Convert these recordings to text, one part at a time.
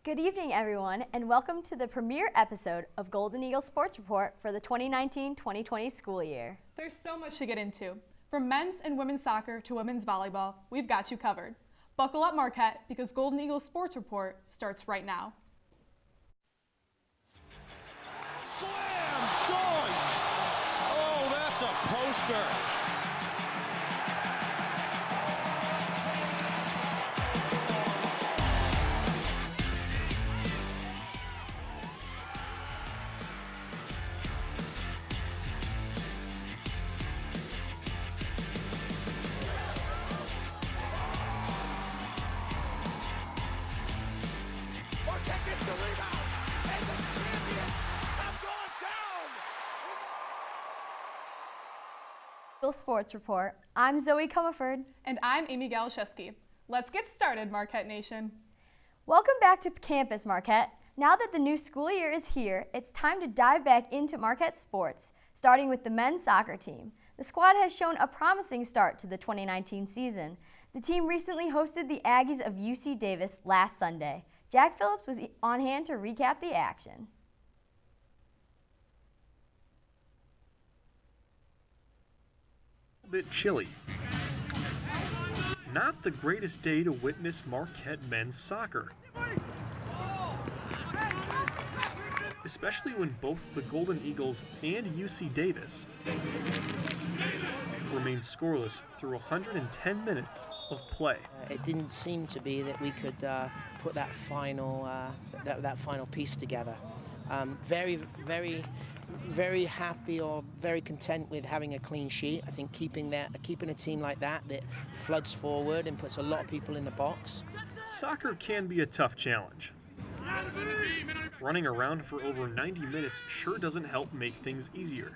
Good evening, everyone, and welcome to the premiere episode of Golden Eagle Sports Report for the 2019-2020 school year. There's so much to get into. From men's and women's soccer to women's volleyball, we've got you covered. Buckle up, Marquette, because Golden Eagle Sports Report starts right now. Slam dunk! Oh, that's a poster. Marquette gets the rebound, and the champions have gone down. Eagle Sports Report. I'm Zoe Comerford. And I'm Amy Galashewski. Let's get started, Marquette Nation. Welcome back to campus, Marquette. Now that the new school year is here, it's time to dive back into Marquette sports, starting with the men's soccer team. The squad has shown a promising start to the 2019 season. The team recently hosted the Aggies of UC Davis last Sunday. Jack Phillips was on hand to recap the action. A bit chilly. Not the greatest day to witness Marquette men's soccer. Especially when both the Golden Eagles and UC Davis remained scoreless through 110 minutes of play. It didn't seem to be that we could put that final piece together. Very happy or very content with having a clean sheet. I think keeping a team like that floods forward and puts a lot of people in the box. Soccer can be a tough challenge. Running around for over 90 minutes sure doesn't help make things easier.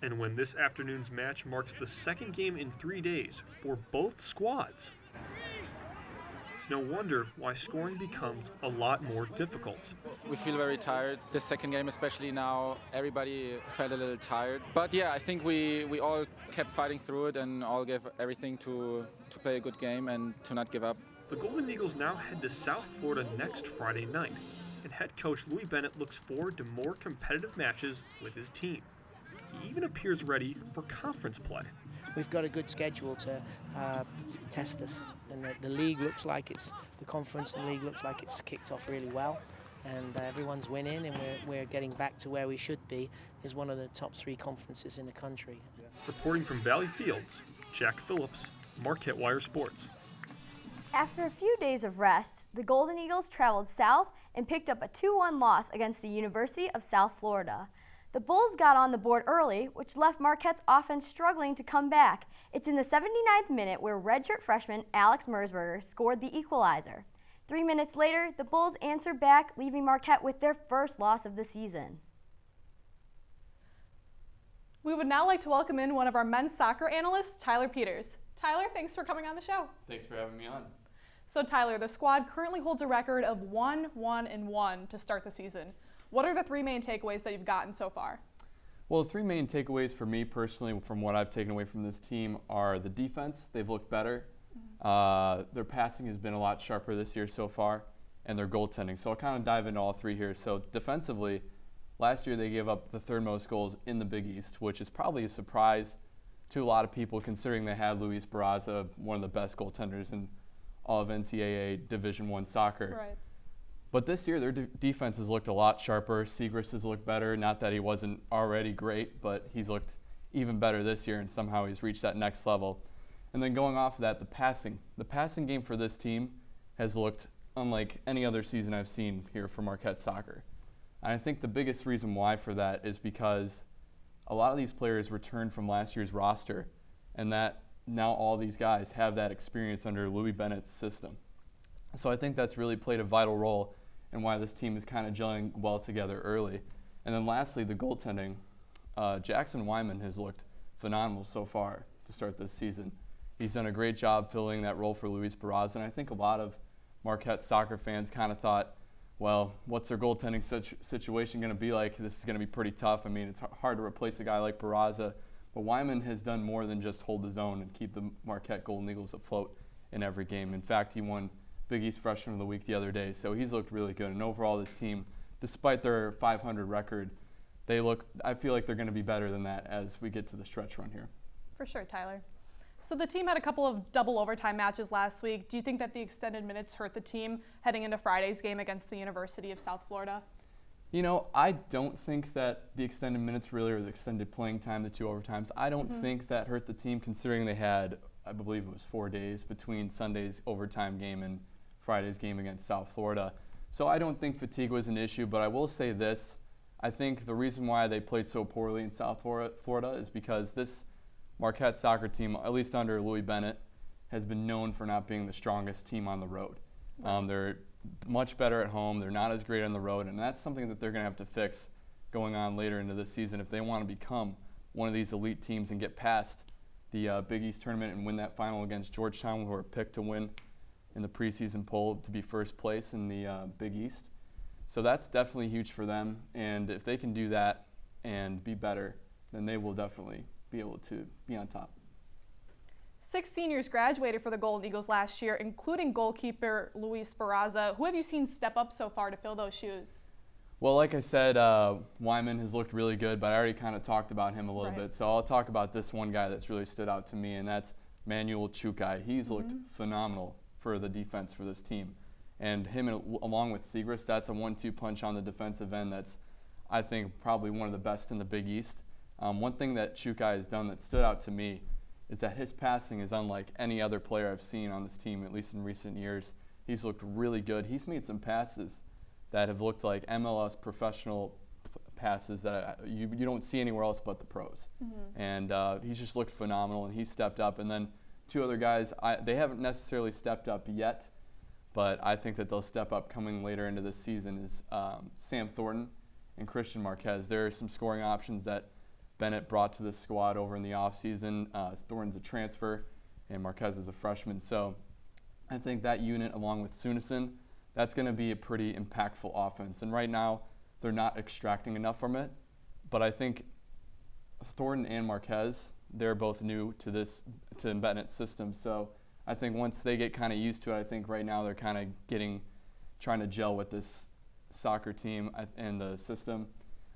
And when this afternoon's match marks the second game in 3 days for both squads, it's no wonder why scoring becomes a lot more difficult. We feel very tired. The second game especially now, everybody felt a little tired. But yeah, I think we all kept fighting through it and all gave everything to play a good game and to not give up. The Golden Eagles now head to South Florida next Friday night, and head coach Louis Bennett looks forward to more competitive matches with his team. He even appears ready for conference play. We've got a good schedule to test us, and the league looks like the conference and league looks like it's kicked off really well, and everyone's winning, and we're getting back to where we should be as one of the top 3 conferences in the country. Reporting from Valley Fields, Jack Phillips, Marquette Wire Sports. After a few days of rest, the Golden Eagles traveled south and picked up a 2-1 loss against the University of South Florida. The Bulls got on the board early, which left Marquette's offense struggling to come back. It's in the 79th minute where redshirt freshman Alex Mersberger scored the equalizer. 3 minutes later, the Bulls answered back, leaving Marquette with their first loss of the season. We would now like to welcome in one of our men's soccer analysts, Tyler Peters. Tyler, thanks for coming on the show. Thanks for having me on. So Tyler, the squad currently holds a record of 1-1-1 to start the season. What are the 3 main takeaways that you've gotten so far? Well, the 3 main takeaways for me personally from what I've taken away from this team are the defense. They've looked better. Their passing has been a lot sharper this year so far, and their goaltending. So I'll kind of dive into all 3 here. So defensively, last year they gave up the 3rd most goals in the Big East, which is probably a surprise to a lot of people considering they had Luis Barraza, one of the best goaltenders in all of NCAA Division I soccer. Right. But this year, their defense has looked a lot sharper. Segrist has looked better. Not that he wasn't already great, but he's looked even better this year, and somehow he's reached that next level. And then going off of that, the passing. The passing game for this team has looked unlike any other season I've seen here for Marquette soccer. And I think the biggest reason why for that is because a lot of these players returned from last year's roster, and that now all these guys have that experience under Louis Bennett's system. So I think that's really played a vital role in why this team is kind of gelling well together early. And then lastly, the goaltending. Jackson Wyman has looked phenomenal so far to start this season. He's done a great job filling that role for Luis Barraza, and I think a lot of Marquette soccer fans kind of thought, well, what's their goaltending situation going to be like? This is going to be pretty tough. I mean, it's hard to replace a guy like Barraza, but Wyman has done more than just hold his own and keep the Marquette Golden Eagles afloat in every game. In fact, he won Big East Freshman of the Week the other day, so he's looked really good. And overall, this team, despite their 500 record, I feel like they're going to be better than that as we get to the stretch run here. For sure, Tyler. So the team had a couple of double overtime matches last week. Do you think that the extended minutes hurt the team heading into Friday's game against the University of South Florida? You know, I don't think that the extended minutes really, or the extended playing time, the 2 overtimes, I don't think that hurt the team, considering they had, I believe it was 4 days between Sunday's overtime game and Friday's game against South Florida. So I don't think fatigue was an issue, but I will say this. I think the reason why they played so poorly in South Florida is because this Marquette soccer team, at least under Louis Bennett, has been known for not being the strongest team on the road. They're much better at home. They're not as great on the road, and that's something that they're going to have to fix going on later into this season if they want to become one of these elite teams and get past the Big East tournament and win that final against Georgetown, who were picked to win in the preseason poll to be first place in the Big East. So that's definitely huge for them, and if they can do that and be better, then they will definitely be able to be on top. 6 seniors graduated for the Golden Eagles last year, including goalkeeper Luis Barraza. Who have you seen step up so far to fill those shoes? Well, like I said, Wyman has looked really good, but I already kind of talked about him a little bit. So I'll talk about this one guy that's really stood out to me, and that's Manuel Chukai. He's looked phenomenal for the defense for this team. And him, along with Segrist, that's a 1-2 punch on the defensive end that's, I think, probably one of the best in the Big East. One thing that Chukai has done that stood out to me is that his passing is unlike any other player I've seen on this team, at least in recent years. He's looked really good. He's made some passes that have looked like MLS professional passes that you don't see anywhere else but the pros. And he's just looked phenomenal, and he stepped up. And then 2 other guys, they haven't necessarily stepped up yet, but I think that they'll step up coming later into this season, is Sam Thornton and Christian Marquez. There are some scoring options that Bennett brought to the squad over in the offseason. Thornton's a transfer, and Marquez is a freshman. So I think that unit, along with Sunison, that's going to be a pretty impactful offense. And right now, they're not extracting enough from it. But I think Thornton and Marquez, they're both new to Bennett's system. So I think once they get kind of used to it, I think right now they're kind of trying to gel with this soccer team and the system.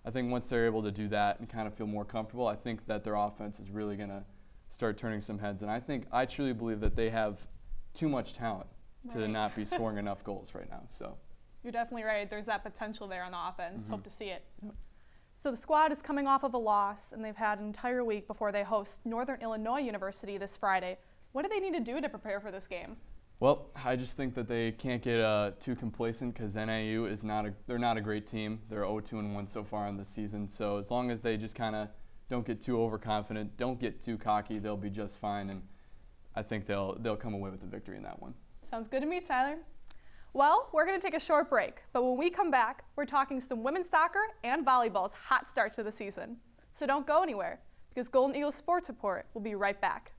I think once they're able to do that and kind of feel more comfortable, I think that their offense is really going to start turning some heads. And I truly believe that they have too much talent to not be scoring enough goals right now. So You're definitely right. There's that potential there on the offense. Hope to see it. So the squad is coming off of a loss, and they've had an entire week before they host Northern Illinois University this Friday. What do they need to do to prepare for this game? Well, I just think that they can't get too complacent, because NIU is they're not a great team. They're 0-2-1 so far in the season. So as long as they just kind of don't get too overconfident, don't get too cocky, they'll be just fine. And I think they'll come away with the victory in that one. Sounds good to me, Tyler. Well, we're going to take a short break, but when we come back, we're talking some women's soccer and volleyball's hot start to the season. So don't go anywhere, because Golden Eagles Sports Report will be right back.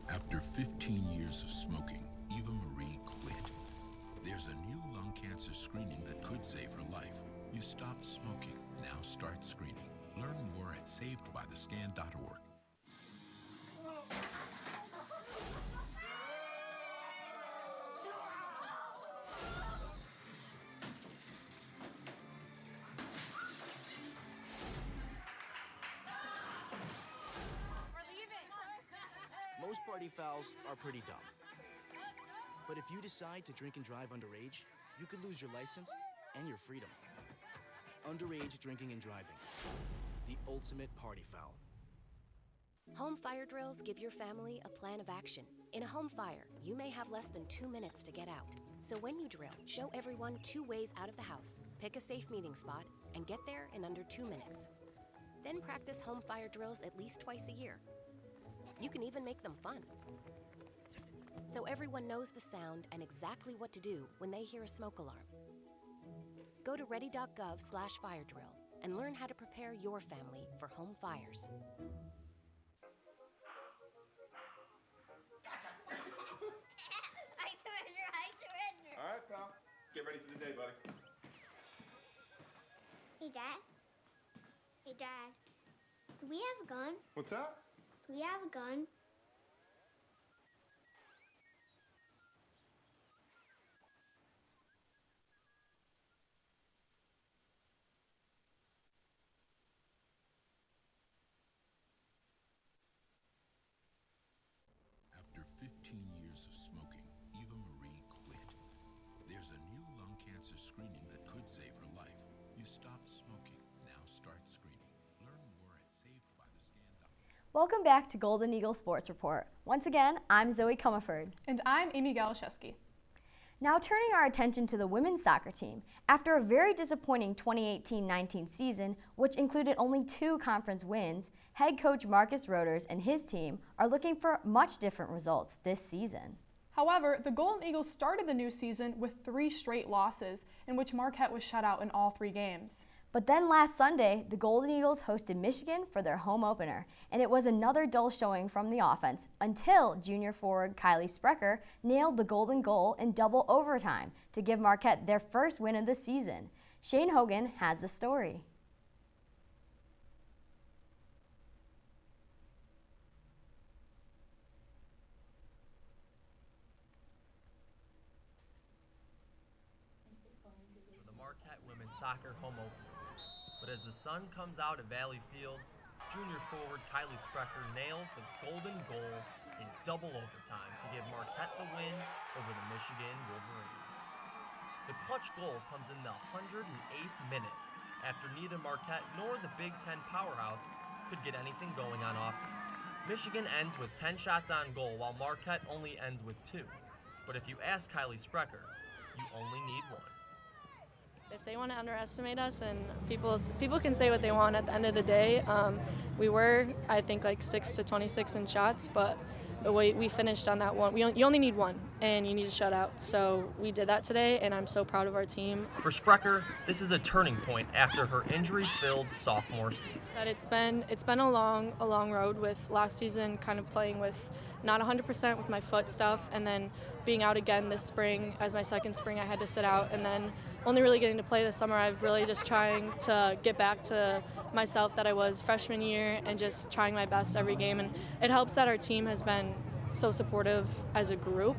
After 15 years of smoking, Eva Marie quit. There's a new lung cancer screening that could save her life. You stopped smoking. Now start screening. Learn more at savedbythescan.org. Most party fouls are pretty dumb. But if you decide to drink and drive underage, you could lose your license and your freedom. Underage drinking and driving. The ultimate party foul. Home fire drills give your family a plan of action. In a home fire, you may have less than 2 minutes to get out. So when you drill, show everyone 2 ways out of the house, pick a safe meeting spot, and get there in under 2 minutes. Then practice home fire drills at least twice a year. You can even make them fun. So everyone knows the sound and exactly what to do when they hear a smoke alarm. Go to ready.gov/firedrill and learn how to prepare your family for home fires. I surrender. All right, pal. Get ready for the day, buddy. Hey, Dad. Hey, Dad. Do we have a gun? What's that? Do we have a gun? Welcome back to Golden Eagle Sports Report. Once again, I'm Zoe Comerford. And I'm Amy Galashewski. Now turning our attention to the women's soccer team. After a very disappointing 2018-19 season, which included only 2 conference wins, head coach Marcus Roders and his team are looking for much different results this season. However, the Golden Eagles started the new season with 3 straight losses, in which Marquette was shut out in all 3 games. But then last Sunday, the Golden Eagles hosted Michigan for their home opener, and it was another dull showing from the offense until junior forward Kylie Sprecher nailed the golden goal in double overtime to give Marquette their first win of the season. Shane Hogan has the story. For the Marquette women's soccer home opener. But as the sun comes out at Valley Fields, junior forward Kylie Sprecher nails the golden goal in double overtime to give Marquette the win over the Michigan Wolverines. The clutch goal comes in the 108th minute after neither Marquette nor the Big Ten powerhouse could get anything going on offense. Michigan ends with 10 shots on goal while Marquette only ends with 2. But if you ask Kylie Sprecher, you only need 1. If they want to underestimate us, and people can say what they want at the end of the day, we were, I think, like 6 to 26 in shots, but we finished on that one. You only need 1, and you need to shut out. So we did that today, and I'm so proud of our team. For Sprecher, this is a turning point after her injury-filled sophomore season. That it's been a long road with last season kind of playing with not 100% with my foot stuff, and then being out again this spring. As my second spring, I had to sit out, and then only really getting to play this summer. I've really just trying to get back to myself that I was freshman year and just trying my best every game. And it helps that our team has been so supportive as a group.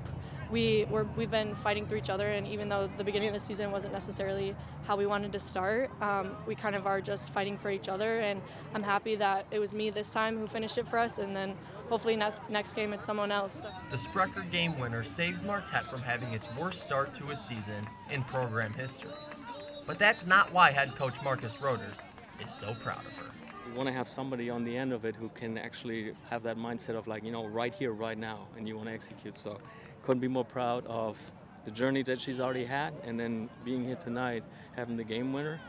We've been fighting through each other, and even though the beginning of the season wasn't necessarily how we wanted to start, we kind of are just fighting for each other, and I'm happy that it was me this time who finished it for us, and then hopefully next game it's someone else. The Sprecher game winner saves Marquette from having its worst start to a season in program history. But that's not why head coach Marcus Roders is so proud of her. You want to have somebody on the end of it who can actually have that mindset of like, right here, right now, and you want to execute. So couldn't be more proud of the journey that she's already had, and then being here tonight, having the game winner,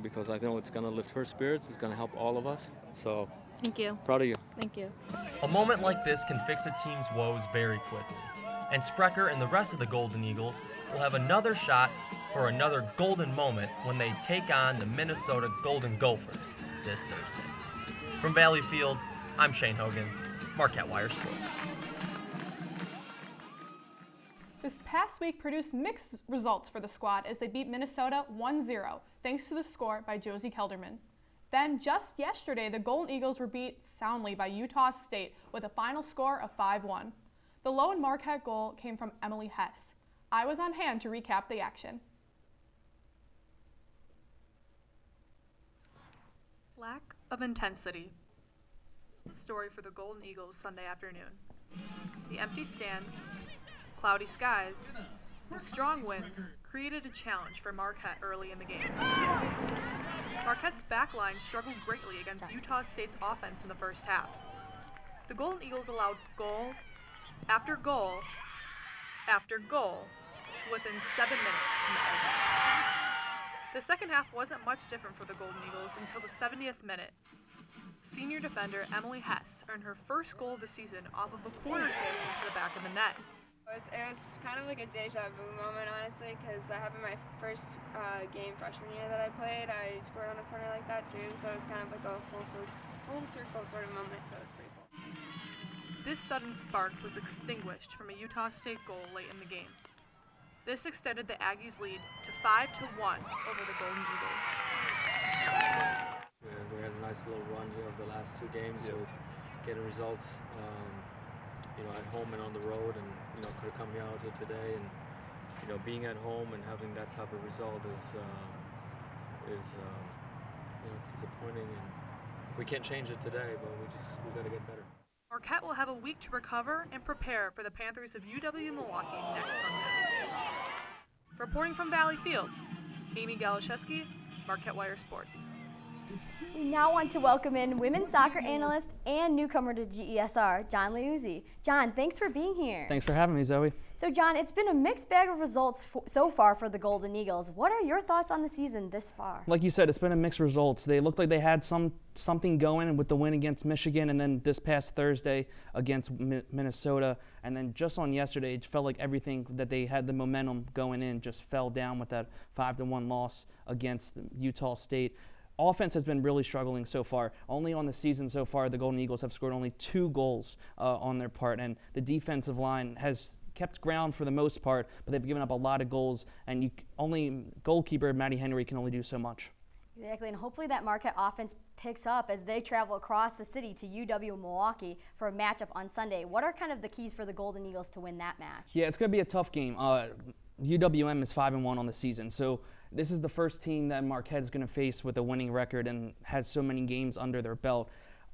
because I know it's going to lift her spirits. It's going to help all of us. So thank you. Proud of you. Thank you. A moment like this can fix a team's woes very quickly. And Sprecher and the rest of the Golden Eagles will have another shot for another golden moment when they take on the Minnesota Golden Gophers this Thursday. From Valley Fields, I'm Shane Hogan, Marquette Wire Sports. This past week produced mixed results for the squad as they beat Minnesota 1-0, thanks to the score by Josie Kelderman. Then, just yesterday, the Golden Eagles were beat soundly by Utah State with a final score of 5-1. The lone Marquette goal came from Emily Hess. I was on hand to recap the action. Lack of intensity. It's the story for the Golden Eagles Sunday afternoon. The empty stands, cloudy skies, and strong winds created a challenge for Marquette early in the game. Marquette's backline struggled greatly against Utah State's offense in the first half. The Golden Eagles allowed goal after goal after goal within 7 minutes from the Aggies. The second half wasn't much different for the Golden Eagles until the 70th minute. Senior defender Emily Hess earned her first goal of the season off of a corner kick into the back of the net. It was kind of like a deja vu moment, honestly, because that happened my first game freshman year that I played. I scored on a corner like that too, so it was kind of like a full circle sort of moment, so it was pretty cool. This sudden spark was extinguished from a Utah State goal late in the game. This extended the Aggies' lead to 5-1 over the Golden Eagles. We had a nice little run here over the last 2 games with getting results, at home and on the road, and could have come out here today, and being at home and having that type of result is it's disappointing, and we can't change it today, but we got to get better. Marquette will have a week to recover and prepare for the Panthers of UW-Milwaukee next Sunday. Reporting from Valley Fields, Amy Galashewski, Marquette Wire Sports. We now want to welcome in women's soccer analyst and newcomer to GESR, John Liuzzi. John, thanks for being here. Thanks for having me, Zoe. So John, it's been a mixed bag of results so far for the Golden Eagles. What are your thoughts on the season this far? Like you said, it's been a mixed results. They looked like they had something going with the win against Michigan, and then this past Thursday against Minnesota, and then just on yesterday, it felt like everything that they had the momentum going in just fell down with that 5-1 loss against Utah State. Offense has been really struggling so far. Only on the season so far, the Golden Eagles have scored only 2 goals on their part, and the defensive line has kept ground for the most part, but they've given up a lot of goals, and only goalkeeper Maddie Henry can only do so much. Exactly, and hopefully that Marquette offense picks up as they travel across the city to UW-Milwaukee for a matchup on Sunday. What are kind of the keys for the Golden Eagles to win that match? Yeah, it's going to be a tough game. UWM is 5-1 on the season, so this is the first team that Marquette is going to face with a winning record and has so many games under their belt.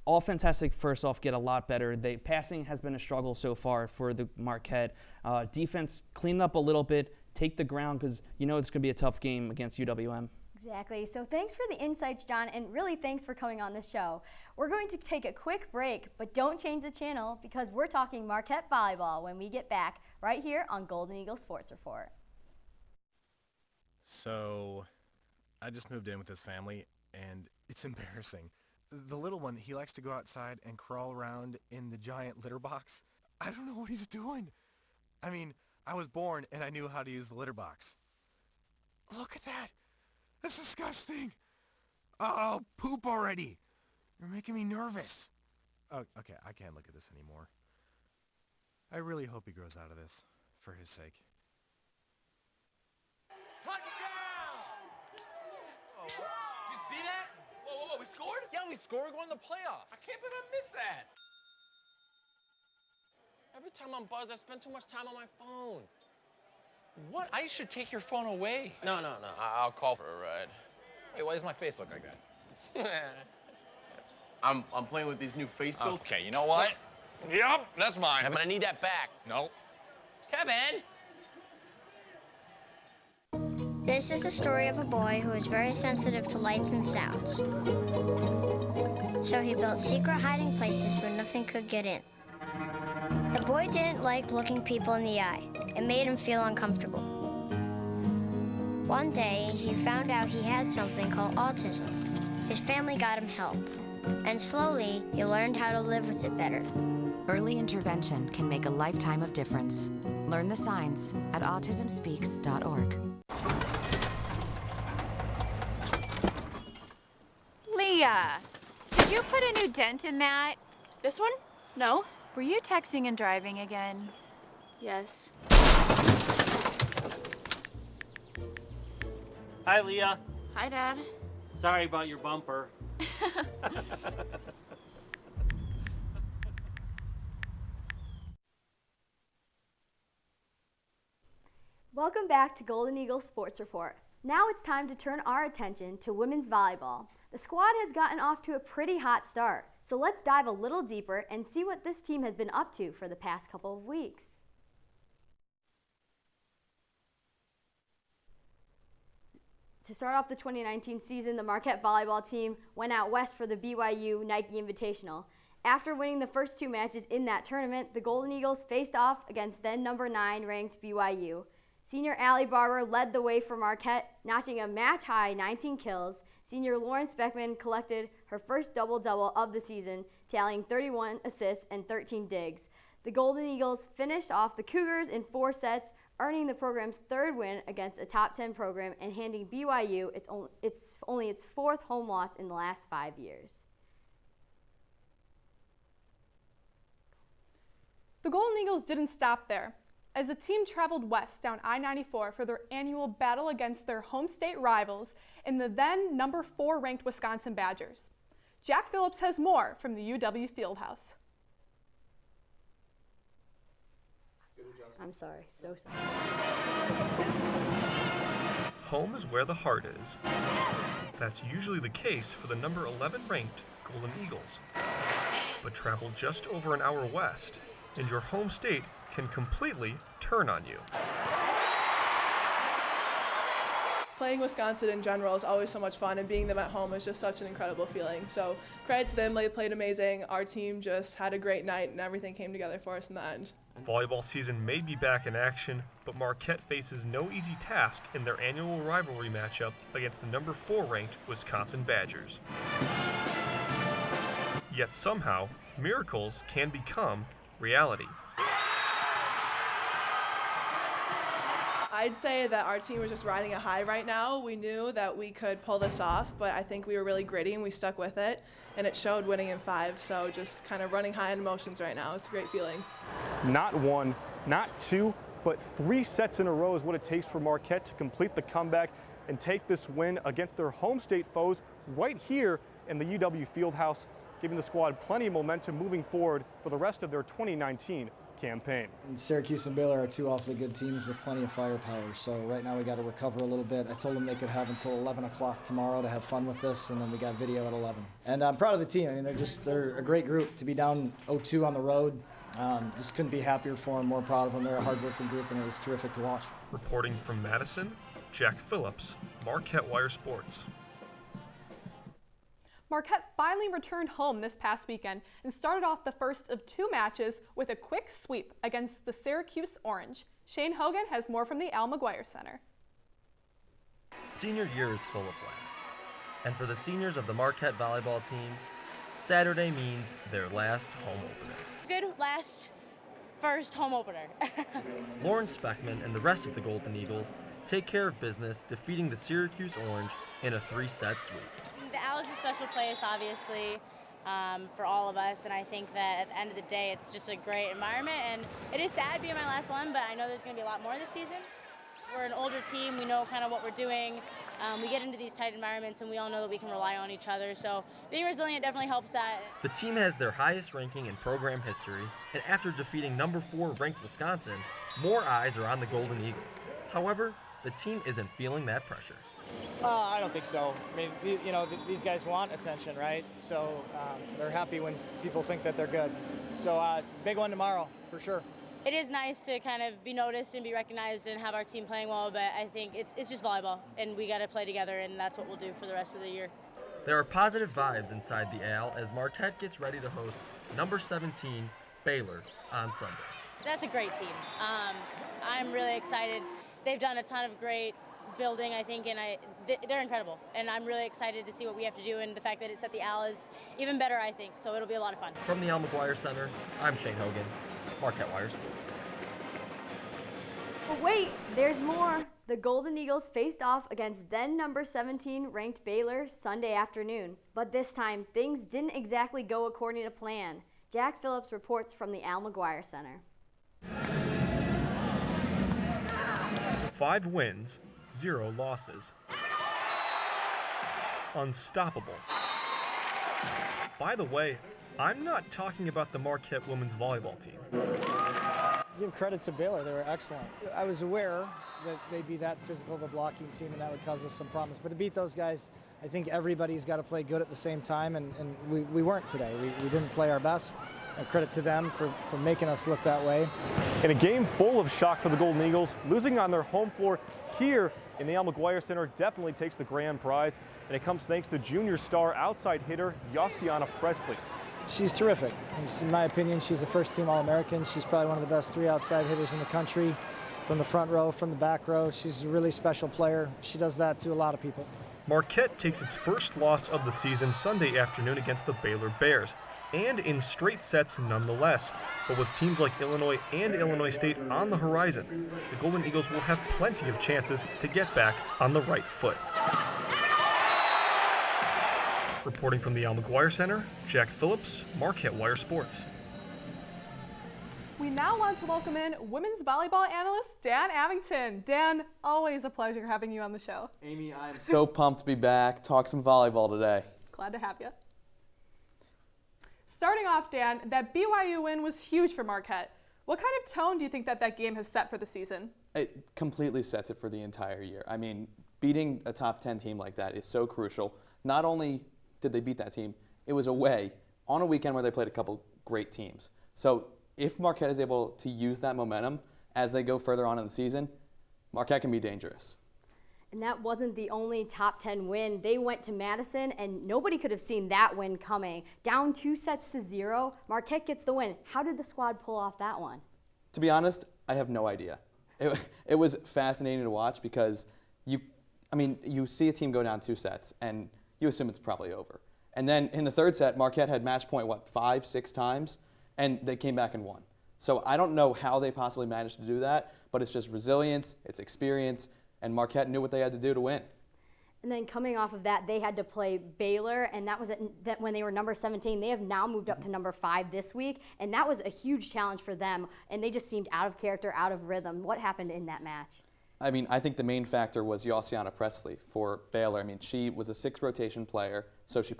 Offense has to first off get a lot better. Passing has been a struggle so far for the Marquette. Defense, clean up a little bit, take the ground, because you know it's going to be a tough game against UWM. Exactly. So thanks for the insights, John, and really thanks for coming on the show. We're going to take a quick break, but don't change the channel because we're talking Marquette volleyball when we get back right here on Golden Eagle Sports Report. So I just moved in with this family, and it's embarrassing. The little one, he likes to go outside and crawl around in the giant litter box. I don't know what he's doing. I mean, I was born and I knew how to use the litter box. Look at that. That's disgusting. Oh, poop already. You're making me nervous. Oh, okay, I can't look at this anymore. I really hope he grows out of this, for his sake. Touchdown! Oh, did you see that? Whoa, we scored? Yeah, we scored. We're going to the playoffs. I can't believe I missed that. Every time I'm buzzed, I spend too much time on my phone. What? I should take your phone away. No. I'll call for a ride. Hey, why does my face look like that? I'm playing with these new face filters. Okay, you know what? Yep, that's mine. But I need that back. No. Kevin! This is the story of a boy who is very sensitive to lights and sounds. So he built secret hiding places where nothing could get in. The boy didn't like looking people in the eye. It made him feel uncomfortable. One day, he found out he had something called autism. His family got him help, and slowly, he learned how to live with it better. Early intervention can make a lifetime of difference. Learn the signs at autismspeaks.org. Leah, did you put a new dent in that? This one? No. Were you texting and driving again? Yes. Hi, Leah. Hi, Dad. Sorry about your bumper. Welcome back to Golden Eagle Sports Report. Now it's time to turn our attention to women's volleyball. The squad has gotten off to a pretty hot start, so let's dive a little deeper and see what this team has been up to for the past couple of weeks. To start off the 2019 season, the Marquette volleyball team went out west for the BYU Nike Invitational. After winning the first 2 matches in that tournament, the Golden Eagles faced off against then number 9 ranked BYU. Senior Allie Barber led the way for Marquette, notching a match-high 19 kills. Senior Lauren Speckman collected her first double-double of the season, tallying 31 assists and 13 digs. The Golden Eagles finished off the Cougars in 4 sets, earning the program's 3rd win against a top 10 program and handing BYU only its 4th home loss in the last 5 years. The Golden Eagles didn't stop there, as the team traveled west down I-94 for their annual battle against their home state rivals in the then number 4 ranked Wisconsin Badgers. Jack Phillips has more from the UW Fieldhouse. I'm sorry, so sorry. Home is where the heart is. That's usually the case for the number 11 ranked Golden Eagles. But travel just over an hour west, and your home state can completely turn on you. playing Wisconsin in general is always so much fun, and being them at home is just such an incredible feeling. So credit to them, they played amazing. Our team just had a great night, and everything came together for us in the end. Volleyball season may be back in action, but Marquette faces no easy task in their annual rivalry matchup against the number 4 ranked Wisconsin Badgers. Yet somehow, miracles can become reality. I'd say that our team was just riding a high right now. We knew that we could pull this off, but I think we were really gritty and we stuck with it, and it showed winning in 5. So just kind of running high on emotions right now. It's a great feeling. Not 1, not 2, but 3 sets in a row is what it takes for Marquette to complete the comeback and take this win against their home state foes right here in the UW Fieldhouse, giving the squad plenty of momentum moving forward for the rest of their 2019 campaign. And Syracuse and Baylor are 2 awfully good teams with plenty of firepower, so right now we got to recover a little bit. I told them they could have until 11 o'clock tomorrow to have fun with this, and then we got video at 11. And I'm proud of the team. I mean, they're a great group. To be down 0-2 on the road, just couldn't be happier for them, more proud of them. They're a hard-working group, and it was terrific to watch. Reporting from Madison, Jack Phillips, Marquette Wire Sports. Marquette finally returned home this past weekend and started off the first of 2 matches with a quick sweep against the Syracuse Orange. Shane Hogan has more from the Al McGuire Center. Senior year is full of laughs, and for the seniors of the Marquette volleyball team, Saturday means their last home opener. Good first home opener. Lauren Speckman and the rest of the Golden Eagles take care of business, defeating the Syracuse Orange in a 3-set sweep. The Al is a special place, obviously, for all of us, and I think that at the end of the day, it's just a great environment, and it is sad being my last one, but I know there's going to be a lot more this season. We're an older team, we know kind of what we're doing. We get into these tight environments, and we all know that we can rely on each other, so being resilient definitely helps that. The team has their highest ranking in program history, and after defeating number 4 ranked Wisconsin, more eyes are on the Golden Eagles. However, the team isn't feeling that pressure. I don't think so. I mean, these guys want attention, right? So they're happy when people think that they're good. So big one tomorrow, for sure. It is nice to kind of be noticed and be recognized and have our team playing well, but I think it's just volleyball, and we got to play together, and that's what we'll do for the rest of the year. There are positive vibes inside the Al as Marquette gets ready to host number 17, Baylor, on Sunday. That's a great team. I'm really excited. They've done a ton of great building, I think, and they're incredible. And I'm really excited to see what we have to do, and the fact that it's at the Al is even better, I think. So it'll be a lot of fun. From the Al McGuire Center, I'm Shane Hogan, Marquette Wire Sports. But wait, there's more. The Golden Eagles faced off against then number 17 ranked Baylor Sunday afternoon. But this time, things didn't exactly go according to plan. Jack Phillips reports from the Al McGuire Center. 5 wins, 0 losses. Unstoppable. By the way, I'm not talking about the Marquette women's volleyball team. Give credit to Baylor, they were excellent. I was aware that they'd be that physical of a blocking team and that would cause us some problems. But to beat those guys, I think everybody's got to play good at the same time, and we weren't today. We didn't play our best. And credit to them for making us look that way. In a game full of shock for the Golden Eagles, losing on their home floor here in the Al McGuire Center definitely takes the grand prize, and it comes thanks to junior star outside hitter Yosiana Presley. She's terrific. In my opinion, she's a first-team All-American. She's probably one of the best 3 outside hitters in the country, from the front row, from the back row. She's a really special player. She does that to a lot of people. Marquette takes its first loss of the season Sunday afternoon against the Baylor Bears, and in straight sets nonetheless. But with teams like Illinois and Illinois State on the horizon, the Golden Eagles will have plenty of chances to get back on the right foot. Reporting from the Al McGuire Center, Jack Phillips, Marquette Wire Sports. We now want to welcome in women's volleyball analyst Dan Abington. Dan, always a pleasure having you on the show. Amy, I'm so pumped to be back, talk some volleyball today. Glad to have you. Starting off, Dan, that BYU win was huge for Marquette. What kind of tone do you think that game has set for the season? It completely sets it for the entire year. I mean, beating a top 10 team like that is so crucial. Not only did they beat that team, it was away on a weekend where they played a couple great teams. So if Marquette is able to use that momentum as they go further on in the season, Marquette can be dangerous. And that wasn't the only top 10 win. They went to Madison, and nobody could have seen that win coming. Down 2-0, Marquette gets the win. How did the squad pull off that one? To be honest, I have no idea. It was fascinating to watch because you see a team go down 2 sets, and you assume it's probably over. And then in the third set, Marquette had match point, 5-6 times, and they came back and won. So I don't know how they possibly managed to do that, but it's just resilience, it's experience, and Marquette knew what they had to do to win. And then coming off of that, they had to play Baylor, and that was when they were number 17. They have now moved up to number 5 this week, and that was a huge challenge for them, and they just seemed out of character, out of rhythm. What happened in that match? I mean, I think the main factor was Yossiana Presley for Baylor. I mean, she was a 6th rotation player, so she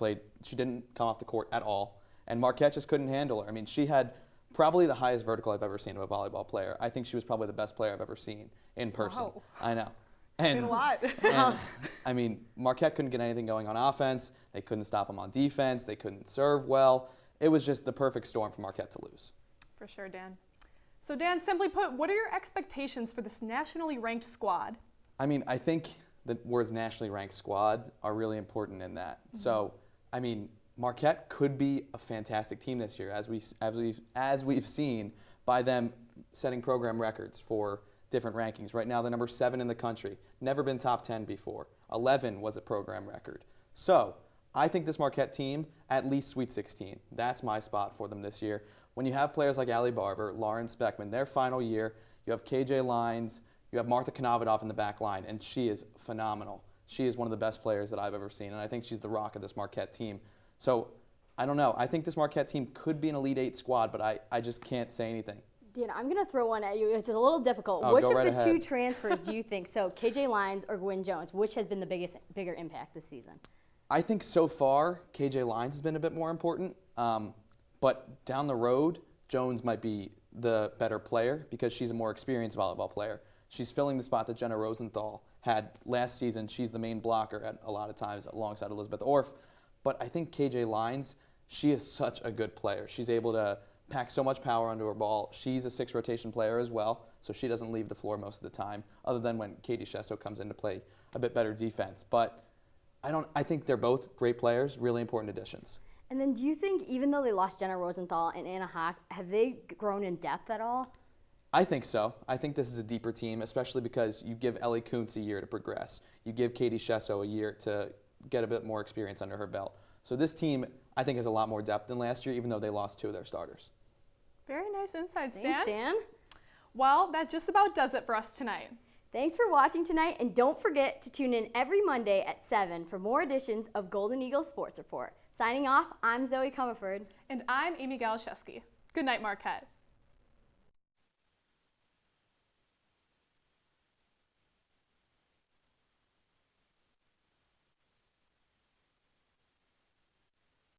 didn't come off the court at all, and Marquette just couldn't handle her. I mean, she had probably the highest vertical I've ever seen of a volleyball player. I think she was probably the best player I've ever seen in person. Wow. I know. And, a lot. And, I mean, Marquette couldn't get anything going on offense. They couldn't stop them on defense. They couldn't serve well. It was just the perfect storm for Marquette to lose. For sure, Dan. So, Dan, simply put, what are your expectations for this nationally ranked squad? I mean, I think the words nationally ranked squad are really important in that. Mm-hmm. So, I mean, Marquette could be a fantastic team this year, as we've seen by them setting program records for different rankings. Right now, they're number 7 in the country. Never been top 10 before. 11 was a program record. So I think this Marquette team, at least Sweet 16. That's my spot for them this year. When you have players like Allie Barber, Lauren Speckman, their final year, you have KJ Lines, you have Martha Konovadoff in the back line, and she is phenomenal. She is one of the best players that I've ever seen, and I think she's the rock of this Marquette team. So I don't know. I think this Marquette team could be an Elite 8 squad, but I just can't say anything. Dan, I'm going to throw one at you. It's a little difficult. Oh, which go of right the ahead. 2 transfers do you think? So KJ Lines or Gwyn Jones, which has been the bigger impact this season? I think so far, KJ Lines has been a bit more important. But down the road, Jones might be the better player because she's a more experienced volleyball player. She's filling the spot that Jenna Rosenthal had last season. She's the main blocker at a lot of times alongside Elizabeth Orff. But I think KJ Lines, she is such a good player. She's able to pack so much power onto her ball. She's a 6th rotation player as well, so she doesn't leave the floor most of the time, other than when Katie Shesso comes in to play a bit better defense. But I think they're both great players, really important additions. And then do you think, even though they lost Jenna Rosenthal and Anna Hawk, have they grown in depth at all? I think so. I think this is a deeper team, especially because you give Ellie Kuntz a year to progress. You give Katie Shesso a year to get a bit more experience under her belt. So this team, I think, has a lot more depth than last year, even though they lost 2 of their starters. Very nice insights, Thanks, Dan. Well, that just about does it for us tonight. Thanks for watching tonight, and don't forget to tune in every Monday at 7 for more editions of Golden Eagle Sports Report. Signing off, I'm Zoe Comerford. And I'm Amy Galashewski. Good night, Marquette.